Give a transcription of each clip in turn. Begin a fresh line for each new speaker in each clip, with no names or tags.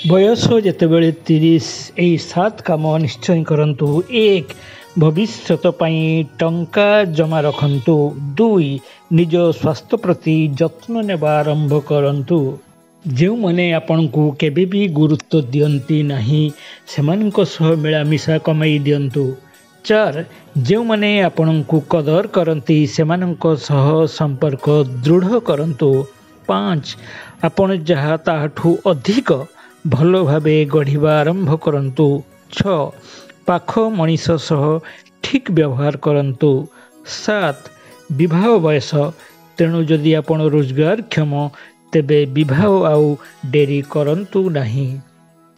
बयस जेतेबेले 30 यही 7 काम निश्चय करंतु। 1 भविष्यत पई टंका जमा रखंतु। 2 निज स्वास्थ्य प्रति जत्न नेबा आरंभ करंतु। जो माने आपन को केबे भी गुरुत्व दियंती नहीं सेमानक सह मिलामिशा कमाई दियंतु। 4 जो माने आपन को कदर करंती सेमानक सह संपर्क दृढ़ करंतु। 5 आपन जहाँ ताठू अधिक भल भावे गढ़िबा आरंभ करंतु। 6 पाख मनीष सह ठीक व्यवहार करंतु। 7 विवाह बयस तेणु जदि आपण रोजगार क्षम तेबे विवाह आउ डेरी करंतु नहीं।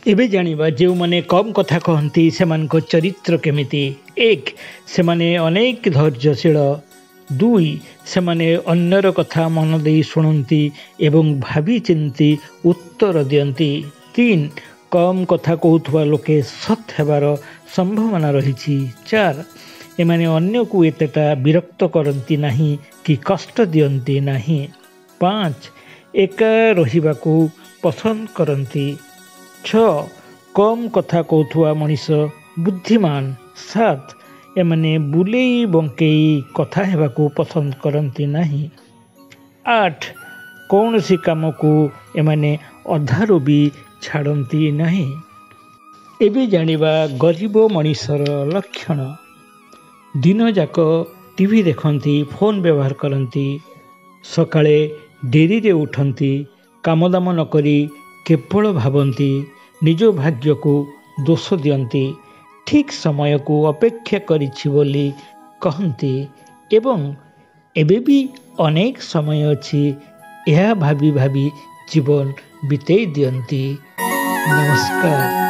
एबे जानिबा जो माने कम कथा कहती सेमानक चरित्र केमिति। 1 सेमाने अनेक धैर्यशील। 2 सेमाने अन्यर कथा मन देई शुणती एवं भावी चिंती उत्तर दियंती। 3 कम कथा कहूथुवा लोके सत हेबार संभावना रही। 4 एमाने अन्य को एतेटा विरक्त करती नहीं कि कष्ट दियंती नहीं। 5 एका रहिबाकू पसंद करती। 6 कम कथा कहूथुवा मनीष बुद्धिमान। 7 एमाने बुलेई बंकेई कथा हेबाकू पसंद करती नहीं। 8 कौन सी काम को एमाने अधारू भी छाड़ती नहीं। एबे जानिबा गरीब मनीषर लक्षण। दिन जाक टीवी देखती, फोन व्यवहार करती, सकाळे डेरी रे उठती, कामदाम नकरी केवल भावती, निज भाग्य को दोष दियंती, ठीक समय को अपेक्षा करिछि बोली कहती एवं एबे भी अनेक समय अछि यह भाभी भाभी जीवन बितेई दियंती। नमस्कार।